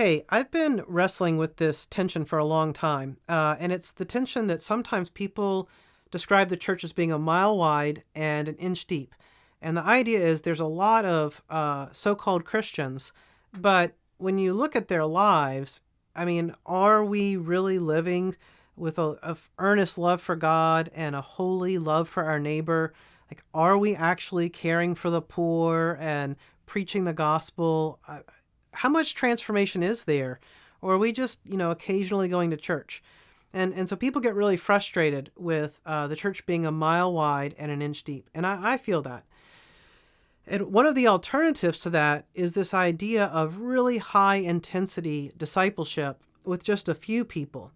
Hey, I've been wrestling with this tension for a long time, and it's the tension that sometimes people describe the church as being a mile wide and an inch deep. And the idea is there's a lot of so called Christians, but when you look at their lives, I mean, are we really living with a earnest love for God and a holy love for our neighbor? Like, are we actually caring for the poor and preaching the gospel? How much transformation is there? Or are we just, occasionally going to church? And so people get really frustrated with the church being a mile wide and an inch deep. And I feel that. And one of the alternatives to that is this idea of really high intensity discipleship with just a few people.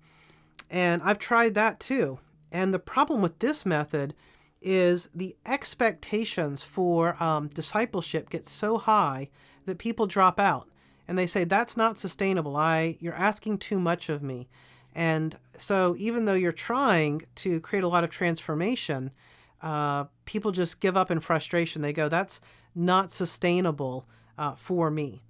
And I've tried that too. And the problem with this method is the expectations for discipleship get so high that people drop out and they say that's not sustainable. You're asking too much of me. And so even though you're trying to create a lot of transformation, people just give up in frustration. They go, that's not sustainable for me.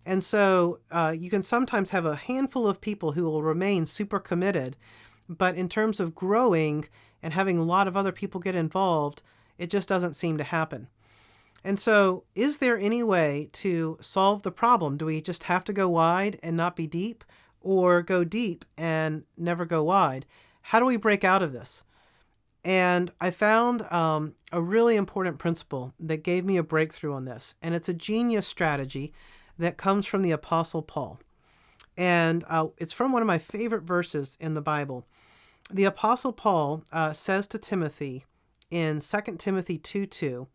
And so you can sometimes have a handful of people who will remain super committed, but in terms of growing and having a lot of other people get involved, it just doesn't seem to happen. And so, is there any way to solve the problem? Do we just have to go wide and not be deep, or go deep and never go wide? How do we break out of this? And I found a really important principle that gave me a breakthrough on this. And it's a genius strategy that comes from the Apostle Paul. And it's from one of my favorite verses in the Bible. The Apostle Paul says to Timothy in 2 Timothy 2:2,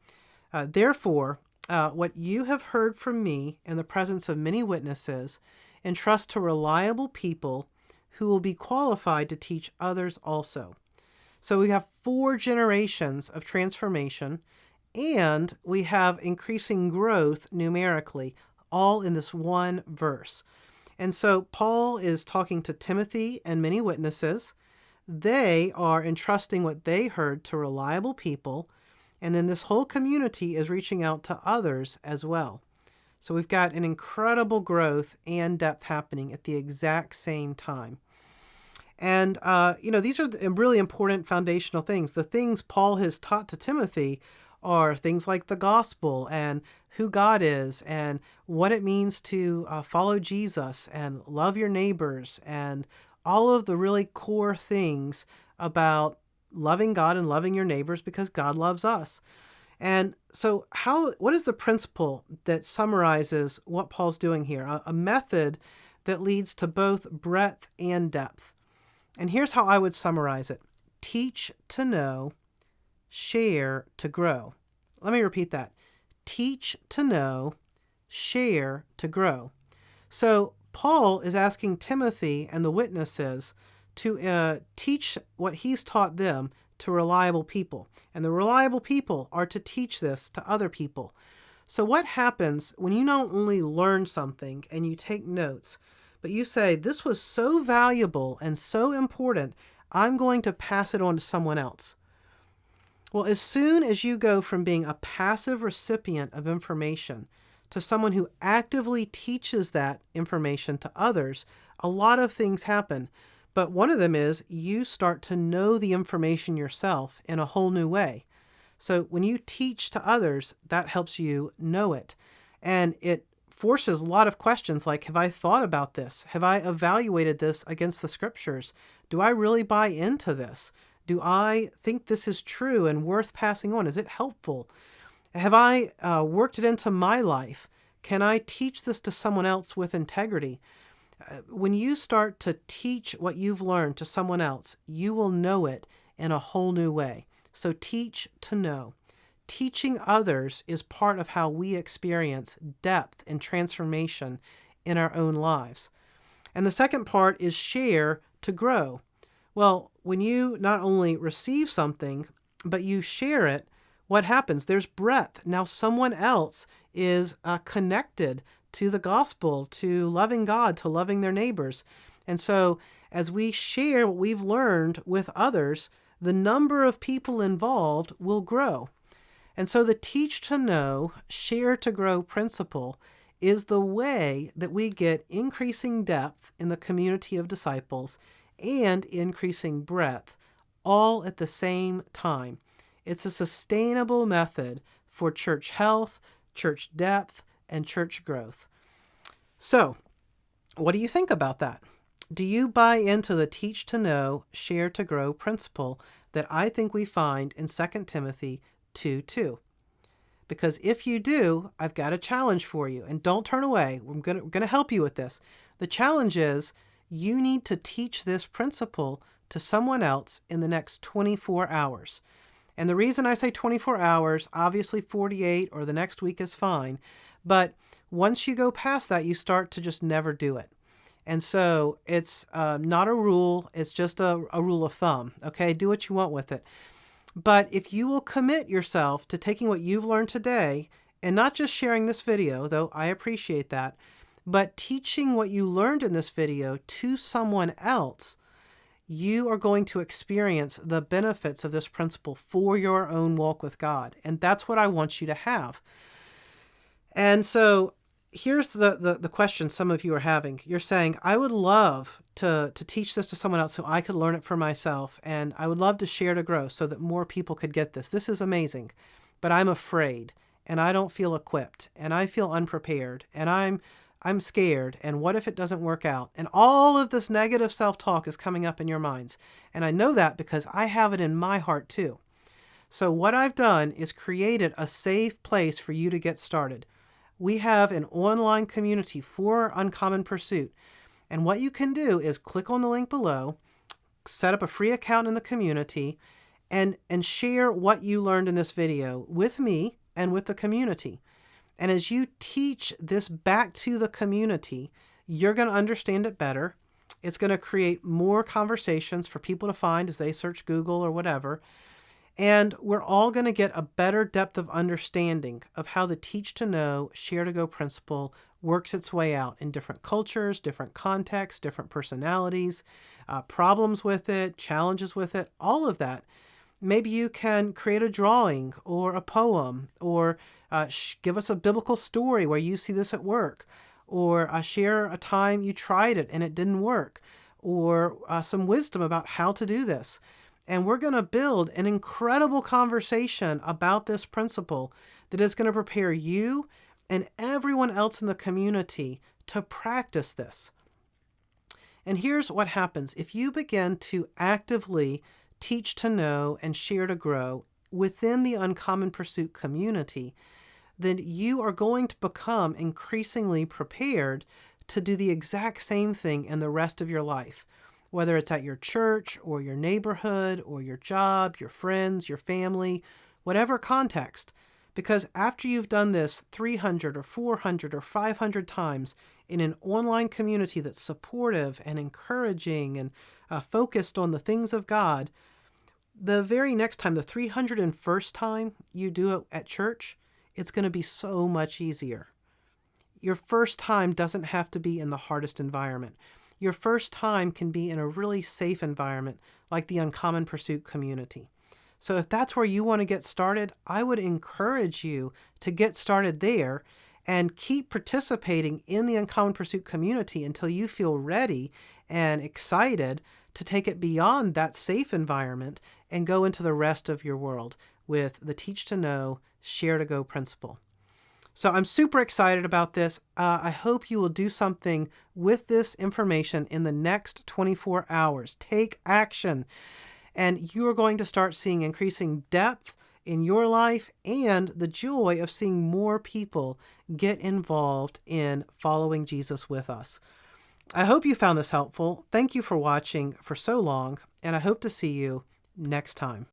therefore, what you have heard from me in the presence of many witnesses, entrust to reliable people who will be qualified to teach others also. So we have 4 generations of transformation, and we have increasing growth numerically, all in this one verse. And so Paul is talking to Timothy and many witnesses. They are entrusting what they heard to reliable people, and then this whole community is reaching out to others as well. So we've got an incredible growth and depth happening at the exact same time. And, these are really important foundational things. The things Paul has taught to Timothy are things like the gospel and who God is and what it means to follow Jesus and love your neighbors and all of the really core things about loving God and loving your neighbors because God loves us. And so what is the principle that summarizes what Paul's doing here? A method that leads to both breadth and depth. And here's how I would summarize it. Teach to know, share to grow. Let me repeat that. Teach to know, share to grow. So Paul is asking Timothy and the witnesses to teach what he's taught them to reliable people. And the reliable people are to teach this to other people. So what happens when you not only learn something and you take notes, but you say, this was so valuable and so important, I'm going to pass it on to someone else? Well, as soon as you go from being a passive recipient of information to someone who actively teaches that information to others, a lot of things happen. But one of them is you start to know the information yourself in a whole new way. So when you teach to others, that helps you know it. And it forces a lot of questions like, have I thought about this? Have I evaluated this against the scriptures? Do I really buy into this? Do I think this is true and worth passing on? Is it helpful? Have I worked it into my life? Can I teach this to someone else with integrity? When you start to teach what you've learned to someone else, you will know it in a whole new way. So teach to know. Teaching others is part of how we experience depth and transformation in our own lives. And the second part is share to grow. Well, when you not only receive something, but you share it, what happens? There's breadth. Now someone else is connected to the gospel, to loving God, to loving their neighbors. And so as we share what we've learned with others, the number of people involved will grow. And so the teach to know, share to grow principle is the way that we get increasing depth in the community of disciples and increasing breadth all at the same time. It's a sustainable method for church health, church depth, and church growth. So, what do you think about that? Do you buy into the teach to know, share to grow principle that I think we find in 2 Timothy 2:2? Because if you do, I've got a challenge for you. And don't turn away. We're going to help you with this. The challenge is you need to teach this principle to someone else in the next 24 hours. And the reason I say 24 hours, obviously 48 or the next week is fine. But once you go past that, you start to just never do it. And so it's not a rule. It's just a rule of thumb. Okay, do what you want with it. But if you will commit yourself to taking what you've learned today and not just sharing this video, though I appreciate that, but teaching what you learned in this video to someone else, you are going to experience the benefits of this principle for your own walk with God. And that's what I want you to have. And so here's the question some of you are having. You're saying, I would love to teach this to someone else so I could learn it for myself, and I would love to share to grow so that more people could get this. This is amazing, but I'm afraid, and I don't feel equipped, and I feel unprepared, and I'm scared, and what if it doesn't work out? And all of this negative self-talk is coming up in your minds, and I know that because I have it in my heart too. So what I've done is created a safe place for you to get started. We have an online community for Uncommon Pursuit. And what you can do is click on the link below, set up a free account in the community, and share what you learned in this video with me and with the community. And as you teach this back to the community, you're going to understand it better. It's going to create more conversations for people to find as they search Google or whatever. And we're all going to get a better depth of understanding of how the teach to know, share to go principle works its way out in different cultures, different contexts, different personalities, problems with it, challenges with it, all of that. Maybe you can create a drawing or a poem or give us a biblical story where you see this at work, or share a time you tried it and it didn't work, or some wisdom about how to do this. And we're going to build an incredible conversation about this principle that is going to prepare you and everyone else in the community to practice this. And here's what happens. If you begin to actively teach to know and share to grow within the Uncommon Pursuit community, then you are going to become increasingly prepared to do the exact same thing in the rest of your life. Whether it's at your church or your neighborhood or your job, your friends, your family, whatever context. Because after you've done this 300 or 400 or 500 times in an online community that's supportive and encouraging and focused on the things of God, the very next time, the 301st time you do it at church, it's going to be so much easier. Your first time doesn't have to be in the hardest environment. Your first time can be in a really safe environment like the Uncommon Pursuit community. So if that's where you want to get started, I would encourage you to get started there and keep participating in the Uncommon Pursuit community until you feel ready and excited to take it beyond that safe environment and go into the rest of your world with the Teach to Know, Share to Go principle. So I'm super excited about this. I hope you will do something with this information in the next 24 hours. Take action. And you are going to start seeing increasing depth in your life and the joy of seeing more people get involved in following Jesus with us. I hope you found this helpful. Thank you for watching for so long, and I hope to see you next time.